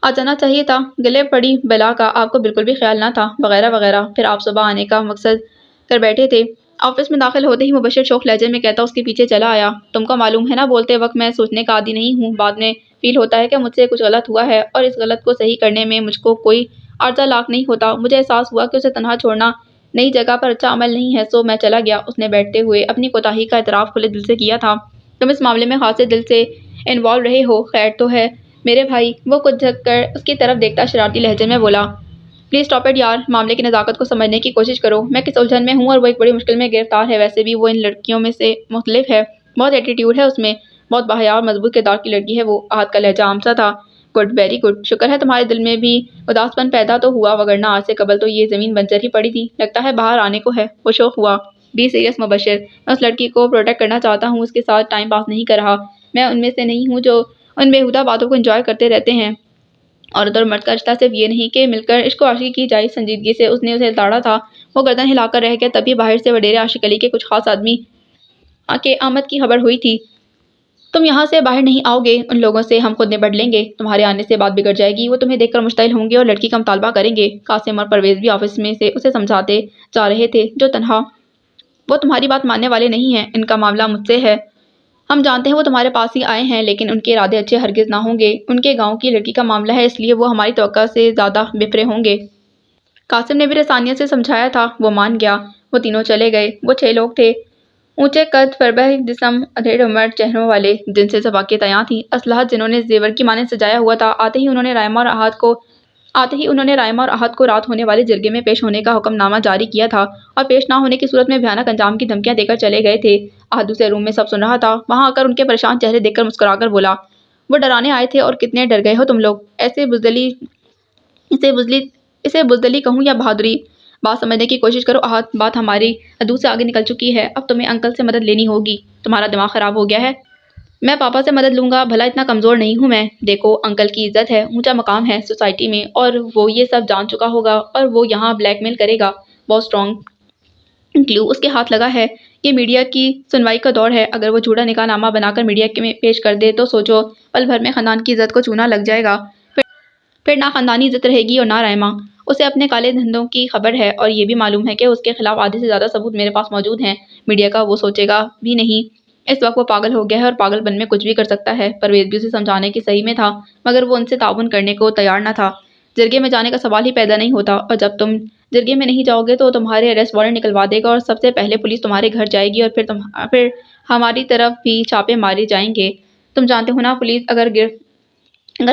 [SPEAKER 1] آ جانا چاہیے تھا، گلے پڑی بلا کا آپ کو بالکل بھی خیال نہ تھا، وغیرہ وغیرہ۔ پھر آپ صبح آنے کا مقصد کر بیٹھے تھے۔ آفس میں داخل ہوتے ہی مبشر شوخ لہجے میں کہتا اس کے پیچھے چلا آیا، تم کو معلوم ہے نا بولتے وقت میں سوچنے کا عادی نہیں ہوں، بعد میں فیل ہوتا ہے کہ مجھ سے کچھ غلط ہوا ہے اور اس غلط کو صحیح کرنے میں مجھ کو کوئی عارضہ لاق نہیں ہوتا۔ مجھے احساس ہوا کہ اسے تنہا چھوڑنا نئی جگہ پر اچھا عمل نہیں ہے، سو میں چلا گیا۔ اس نے بیٹھتے ہوئے اپنی کوتاہی کا اعتراف کھلے دل سے کیا تھا۔ تم اس معاملے میں خاصے دل سے انوالو رہے ہو، خیر تو ہے میرے بھائی؟ وہ کچھ جھک کر اس کی طرف دیکھتا شرارتی لہجے میں بولا، پلیز اسٹاپ اٹ یار، معاملے کی نزاکت کو سمجھنے کی کوشش کرو، میں کس الجھن میں ہوں اور وہ ایک بڑی مشکل میں گرفتار ہے۔ ویسے بھی وہ ان لڑکیوں میں سے مختلف ہے، بہت ایٹیٹیوڈ ہے اس میں، بہت باحیا اور مضبوط کردار کی لڑکی ہے وہ۔ احد کا لہجہ عام سا تھا۔ گڈ، ویری گڈ، شکر ہے تمہارے دل میں بھی اداس پن پیدا تو ہوا، وگرنہ آج سے قبل تو یہ زمین بنجر ہی پڑی تھی، لگتا ہے باہر آنے کو ہے۔ وہ شوخ ہوا، بی سیریس مبشر، میں اس لڑکی کو پروٹیکٹ کرنا چاہتا ہوں، اس کے ساتھ ٹائم پاس نہیں کر رہا۔ میں ان میں سے نہیں ہوں جو ان بیہودہ باتوں کو انجوائے کرتے رہتے ہیں۔ عورت اور مرد کا رشتہ صرف یہ نہیں کہ مل کر عشق و عاشقی کی جائے۔ سنجیدگی سے اس نے اسے اتاڑا تھا۔ وہ گردن ہلا کر رہ گیا، تبھی باہر سے وڈیرے عاشق علی کے کچھ خاص آدمی کے آمد کی خبر ہوئی تھی۔ تم یہاں سے باہر نہیں آؤ گے، ان لوگوں سے ہم خود نبٹ لیں گے، تمہارے آنے سے بات بگڑ جائے گی، وہ تمہیں دیکھ کر مشتعل ہوں گے اور لڑکی کا مطالبہ کریں گے۔ قاسم اور پرویز بھی آفس میں سے اسے سمجھاتے جا رہے تھے، جو تنہا وہ تمہاری بات ماننے والے نہیں ہیں، ان کا معاملہ مجھ سے ہے، ہم جانتے ہیں وہ تمہارے پاس ہی آئے ہیں، لیکن ان کے ارادے اچھے ہرگز نہ ہوں گے، ان کے گاؤں کی لڑکی کا معاملہ ہے، اس لیے وہ ہماری توقع سے زیادہ بپرے ہوں گے۔ قاسم نے بھی رسانیت سے سمجھایا تھا، وہ مان گیا۔ وہ تینوں چلے گئے۔ وہ 6 لوگ تھے، اونچے قد، فربہ جسم، ادھیڑ عمر چہروں والے، جن سے سباقیں عیاں تھیں، اسلحہ جنہوں نے زیور کی مانند سجایا ہوا تھا۔ آتے ہی انہوں نے رائما اور احد کو رات ہونے والے جرگے میں پیش ہونے کا حکم نامہ جاری کیا تھا، اور پیش نہ ہونے کی صورت میں بھیانک انجام کی دھمکیاں دے کر چلے گئے تھے۔ احد دوسرے روم میں سب سن رہا تھا، وہاں آ کر ان کے پریشان چہرے دیکھ کر مسکرا کر بولا، وہ ڈرانے آئے تھے اور کتنے ڈر گئے ہو تم لوگ، اسے بزدلی کہوں یا بہادری؟ بات سمجھنے کی کوشش کرو احد، بات ہماری حدود سے آگے نکل چکی ہے، اب تمہیں انکل سے مدد لینی ہوگی۔ تمہارا دماغ خراب ہو گیا ہے؟ میں پاپا سے مدد لوں گا، بھلا اتنا کمزور نہیں ہوں میں؟ دیکھو انکل کی عزت ہے، اونچا مقام ہے سوسائٹی میں، اور وہ یہ سب جان چکا ہوگا، اور وہ یہاں بلیک میل کرے گا۔ بہت اسٹرانگ کلیو اس کے ہاتھ لگا ہے، یہ میڈیا کی سنوائی کا دور ہے، اگر وہ جھوٹا نکاح نامہ بنا کر میڈیا میں پیش کر دے تو سوچو پل بھر میں خاندان کی عزت کو چونا لگ جائے گا، پھر نہ خاندانی عزت رہے گی اور نہ رائما۔ اسے اپنے کالے دھندوں کی خبر ہے، اور یہ بھی معلوم ہے کہ اس کے خلاف آدھے سے زیادہ ثبوت میرے پاس موجود ہیں، میڈیا کا وہ سوچے گا بھی نہیں۔ اس وقت وہ پاگل ہو گیا ہے اور پاگل پن میں کچھ بھی کر سکتا ہے۔ پرویز بھی اسے سمجھانے کی صحیح میں تھا، مگر وہ ان سے تعاون کرنے کو تیار نہ تھا۔ جرگے میں جانے کا سوال ہی پیدا نہیں ہوتا، اور جب تم جرگے میں نہیں جاؤ گے تو تمہارے اریسٹ وارنٹ نکلوا دے گا، اور سب سے پہلے پولیس تمہارے گھر جائے گی، اور پھر ہماری طرف بھی چھاپے مارے جائیں گے۔ تم جانتے ہو نا پولیس اگر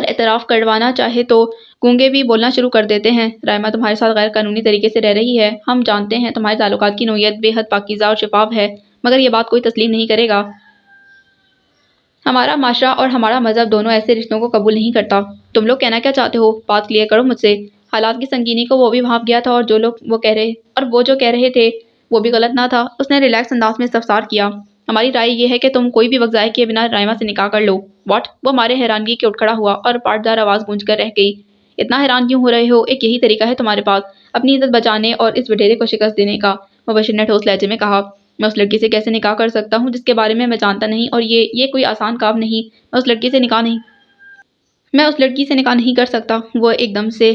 [SPEAKER 1] اعتراف کروانا چاہے تو گونگے بھی بولنا شروع کر دیتے ہیں۔ رائما تمہارے ساتھ غیر قانونی طریقے سے رہ رہی ہے۔ ہم جانتے ہیں تمہارے تعلقات کی نوعیت بے حد پاکیزہ اور شفاف ہے، مگر یہ بات کوئی تسلیم نہیں کرے گا۔ ہمارا معاشرہ اور ہمارا مذہب دونوں ایسے رشتوں کو قبول نہیں کرتا۔ تم لوگ کہنا کیا چاہتے ہو؟ بات کلیئر کرو مجھ سے۔ حالات کی سنگینی کو وہ بھی بھانپ گیا تھا اور وہ جو کہہ رہے تھے وہ بھی غلط نہ تھا۔ اس نے ریلیکس انداز میں استفسار کیا۔ ہماری رائے یہ ہے کہ تم کوئی بھی وقت ضائع کیے بنا رائما سے نکاح کر لو۔ واٹ؟ وہ مارے حیرانگی کے اٹھ کھڑا ہوا اور پاٹدار آواز گونج کر رہ گئی۔ اتنا حیران کیوں ہو رہے ہو؟ ایک یہی طریقہ ہے تمہارے پاس اپنی عزت بچانے اور اس وڈیرے کو شکست دینے کا، مبشر نے ٹھوس لہجے میں کہا۔ میں اس لڑکی سے کیسے نکاح کر سکتا ہوں جس کے بارے میں جانتا نہیں، اور یہ کوئی آسان کام نہیں۔ میں اس لڑکی سے نکاح نہیں کر سکتا۔ وہ ایک دم سے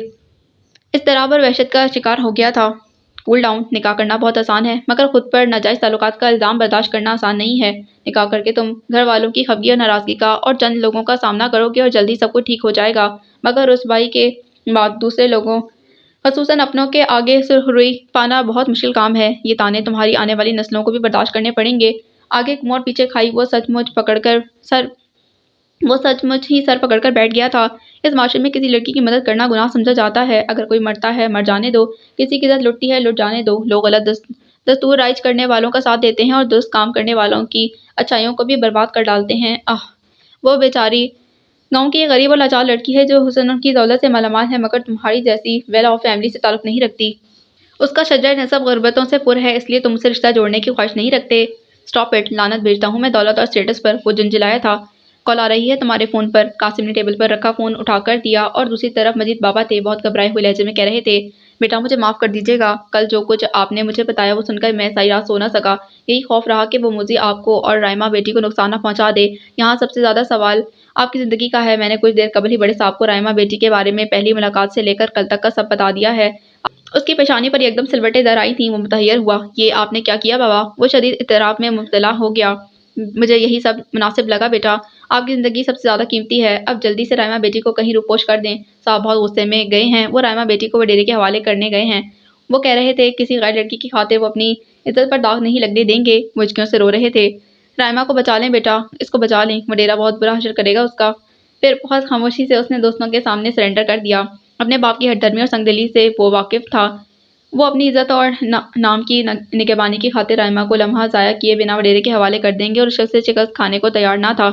[SPEAKER 1] اضطراب اور وحشت کا شکار ہو گیا تھا۔ کول ڈاؤن، نکاح کرنا بہت آسان ہے، مگر خود پر ناجائز تعلقات کا الزام برداشت کرنا آسان نہیں ہے۔ نکاح کر کے تم گھر والوں کی خفگی اور ناراضگی کا اور چند لوگوں کا سامنا کرو گے اور جلدی سب کچھ ٹھیک ہو جائے گا، مگر رسوائی کے بعد دوسرے لوگوں، خصوصاً اپنوں کے آگے سرخروئی پانا بہت مشکل کام ہے۔ یہ طعنے تمہاری آنے والی نسلوں کو بھی برداشت کرنے پڑیں گے۔ آگے منہ اور پیچھے کھائی وہ سچ مچ ہی سر پکڑ کر بیٹھ گیا تھا۔ اس معاشرے میں کسی لڑکی کی مدد کرنا گناہ سمجھا جاتا ہے۔ اگر کوئی مرتا ہے مر جانے دو، کسی کی عزت لٹتی ہے لٹ جانے دو۔ لوگ غلط دستور رائج کرنے والوں کا ساتھ دیتے ہیں اور درست کام کرنے والوں کی اچھائیوں کو بھی برباد کر ڈالتے ہیں۔ وہ بیچاری گاؤں کی ایک غریب اور لاچار لڑکی ہے جو حسن کی دولت سے مالا مال ہے، مگر تمہاری جیسی ویل آف فیملی سے تعلق نہیں رکھتی۔ اس کا شجرہ نسب غربتوں سے پر ہے، اس لیے تم اسے رشتہ جوڑنے کی خواہش نہیں رکھتے۔ Stop it! لعنت بھیجتا ہوں میں دولت اور اسٹیٹس پر! وہ جنجلایا تھا۔ کال آ رہی ہے تمہارے فون پر۔ قاسم نے ٹیبل پر رکھا فون اٹھا کر دیا اور دوسری طرف مجید بابا تھے، بہت گھبرائے ہوئے لہجے میں کہہ رہے تھے۔ بیٹا مجھے معاف کر دیجیے گا، کل جو کچھ آپ نے مجھے بتایا وہ سن کر میں ساری رات سو نہ سکا۔ یہی خوف رہا کہ وہ موذی آپ کو اور رائما بیٹی کو نقصان نہ پہنچا دے۔ یہاں سب سے زیادہ سوال آپ کی زندگی کا ہے۔ میں نے کچھ دیر قبل ہی بڑے صاحب کو رائما بیٹی کے بارے میں پہلی ملاقات سے لے کر کل تک کا سب بتا دیا ہے۔ اس کی پیشانی پر یکدم سلوٹیں در آئی تھیں۔ وہ متحیر ہوا۔ یہ آپ نے کیا کیا بابا؟ وہ شدید اضطراب میں مبتلا ہو گیا۔ مجھے یہی سب مناسب لگا بیٹا، آپ کی زندگی سب سے زیادہ قیمتی ہے، اب جلدی سے رائما بیٹی کو کہیں روپوش کر دیں۔ صاحب بہت غصے میں گئے ہیں، وہ رائما بیٹی کو وڈیرے کے حوالے کرنے گئے ہیں۔ وہ کہہ رہے تھے کسی غیر لڑکی کی خاطر وہ اپنی عزت پر داغ نہیں لگنے دیں گے۔ مجکیوں سے رو رہے تھے۔ رائما کو بچا لیں بیٹا، اس کو بچا لیں، وڈیرا بہت برا حشر کرے گا اس کا۔ پھر بہت خاموشی سے اس نے دوستوں کے سامنے سرنڈر کر دیا۔ اپنے باپ کی ہٹ دھرمی اور سنگ دلی سے وہ واقف تھا۔ وہ اپنی عزت اور نام کی نگہبانی کی خاطر رائما کو لمحہ ضائع کیے بنا وڈیرے کے حوالے کر دیں گے، اور اس شخص سے شکست کھانے کو تیار نہ تھا۔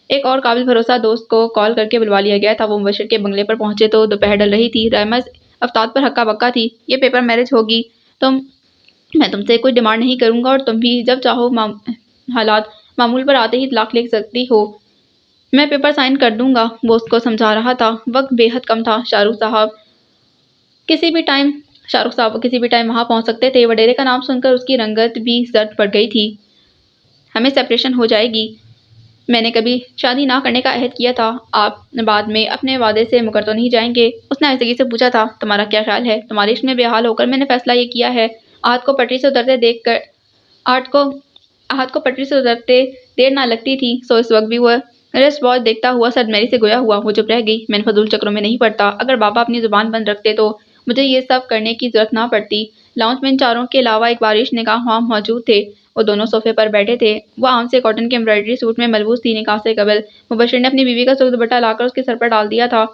[SPEAKER 1] ایک اور قابل بھروسہ دوست کو کال کر کے بلوا لیا گیا تھا۔ وہ مبشر کے بنگلے پر پہنچے تو دوپہر ڈل رہی تھی۔ رائما اس افتاد پر ہکا بکا تھی۔ یہ پیپر میرج ہوگی، میں تم سے کوئی ڈیمانڈ نہیں کروں گا، اور تم بھی جب چاہو حالات معمول پر آتے ہی طلاق لے سکتی ہو، میں پیپر سائن کر دوں گا۔ وہ اس کو سمجھا رہا تھا۔ وقت بے حد کم تھا۔ شاہ رخ صاحب کسی بھی ٹائم وہاں پہنچ سکتے تھے۔ وڈیرے کا نام سن کر اس کی رنگت بھی زرد پڑ گئی تھی۔ ہمیں سیپریشن ہو جائے گی۔ میں نے کبھی شادی نہ کرنے کا عہد کیا تھا۔ آپ بعد میں اپنے وعدے سے مکر تو نہیں جائیں گے؟ اس نے آہستگی سے پوچھا تھا۔ تمہارا کیا خیال ہے؟ تمہارے عشق میں بے حال ہو کر میں نے فیصلہ یہ کیا ہے، آہت کو پٹری سے اترتے دیر نہ لگتی تھی، سو اس وقت بھی وہ ریسٹ واچ دیکھتا ہوا سرد میری سے گویا ہوا۔ وہ چپ رہ گئی۔ میں فضول چکروں میں نہیں پڑتا۔ اگر بابا اپنی زبان بند رکھتے تو مجھے یہ سب کرنے کی ضرورت نہ پڑتی۔ لاؤنج میں ان چاروں کے علاوہ ایک بارش نگاہ خواہ موجود تھے۔ وہ دونوں صوفے پر بیٹھے تھے۔ وہ عام سے کاٹن کے ایمبرائڈری سوٹ میں ملبوس تھی۔ نکاح سے قبل مبشر نے اپنی بیوی کا سرخ دوپٹہ لا کر اس کے سر پر ڈال دیا تھا۔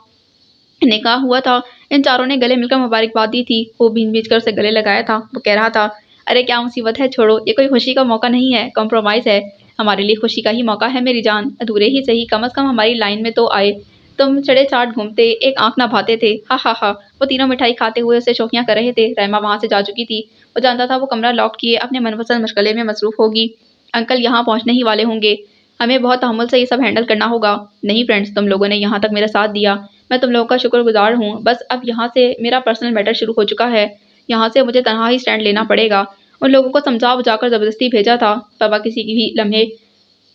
[SPEAKER 1] نکاح ہوا تھا۔ ان چاروں نے گلے مل کر مبارکباد دی تھی۔ وہ بھیج بھیج کر اسے گلے لگایا تھا۔ وہ کہہ رہا تھا، ارے کیا مصیبت ہے، چھوڑو، یہ کوئی خوشی کا موقع نہیں ہے، کمپرومائز ہے۔ ہمارے لیے خوشی کا ہی موقع ہے میری جان، ادھورے ہی سہی، کم از کم ہماری لائن میں تو آئے۔ تم چڑے چاٹ گھومتے، ایک آنکھ نہ بھاتے تھے، ہا ہا ہا۔ وہ تینوں مٹھائی کھاتے ہوئے اسے شوخیاں کر رہے تھے۔ رائما وہاں سے جا چکی تھی۔ وہ جانتا تھا وہ کمرہ لاک کیے اپنے من پسند مشغلے میں مصروف ہوگی۔ انکل یہاں پہنچنے ہی والے ہوں گے، ہمیں بہت تحمل سے یہ سب ہینڈل کرنا ہوگا۔ نہیں فرینڈز، تم لوگوں نے یہاں تک میرا ساتھ دیا، میں تم لوگوں کا شکر گزار ہوں، بس اب یہاں سے میرا پرسنل میٹر شروع ہو چکا ہے، یہاں سے مجھے تنہا ہی سٹینڈ لینا پڑے گا۔ ان لوگوں کو سمجھا بجھا کر زبردستی بھیجا تھا۔ بابا کسی بھی لمحے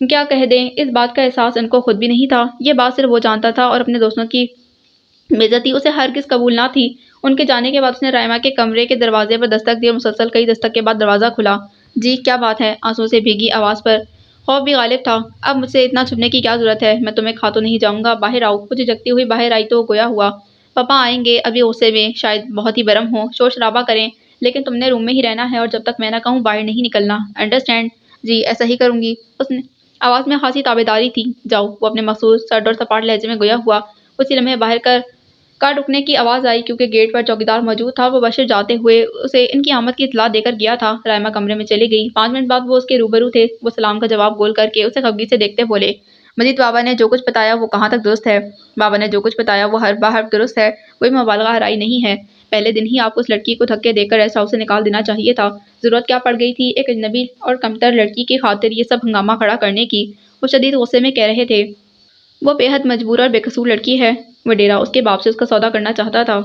[SPEAKER 1] کیا کہہ دیں، اس بات کا احساس ان کو خود بھی نہیں تھا۔ یہ بات صرف وہ جانتا تھا، اور اپنے دوستوں کی بےعزتی اسے ہرگز قبول نہ تھی۔ ان کے جانے کے بعد اس نے رائما کے کمرے کے دروازے پر دستک دی اور مسلسل کئی دستک کے بعد دروازہ کھلا۔ جی کیا بات ہے؟ آنسوؤں سے بھیگی آواز پر خوف بھی غالب تھا۔ اب مجھ سے اتنا چھپنے کی کیا ضرورت ہے؟ میں تمہیں کھا تو نہیں جاؤں گا، باہر آؤ۔ وہ جھجکتی ہوئی باہر آئی تو گویا ہوا، پاپا آئیں گے، ابھی غصے میں، شاید بہت ہی برہم ہوں، شور شرابہ کریں، لیکن تم نے روم میں ہی رہنا ہے اور جب تک میں نہ کہوں باہر نہیں نکلنا، انڈرسٹینڈ؟ جی ایسا ہی کروں گی۔ آواز میں خاصی تابیداری تھی۔ جاؤ، وہ اپنے مخصوص سرد اور سپاٹ لہجے میں گویا ہوا۔ اسی لمحے باہر کار رکنے کی آواز آئی کیونکہ گیٹ پر چوکیدار موجود تھا۔ وہ بشر جاتے ہوئے اسے ان کی آمد کی اطلاع دے کر گیا تھا۔ رائما کمرے میں چلی گئی۔ 5 منٹ بعد وہ اس کے روبرو تھے۔ وہ سلام کا جواب گول کر کے اسے خفگی سے دیکھتے بولے، مجید بابا نے جو کچھ بتایا وہ کہاں تک درست ہے؟ بابا نے جو کچھ بتایا وہ حرف بحرف درست ہے، کوئی مبالغہ آرائی نہیں ہے۔ پہلے دن ہی آپ کو اس لڑکی کو دھکے دے کر ریسٹ ہاؤس سے نکال دینا چاہیے تھا۔ ضرورت کیا پڑ گئی تھی ایک اجنبی اور کمتر لڑکی کی خاطر یہ سب ہنگامہ کھڑا کرنے کی؟ وہ شدید غصے میں کہہ رہے تھے۔ وہ بے حد مجبور اور بے قصور لڑکی ہے۔ وہ ڈیرا اس کے باپ سے اس کا سودا کرنا چاہتا تھا۔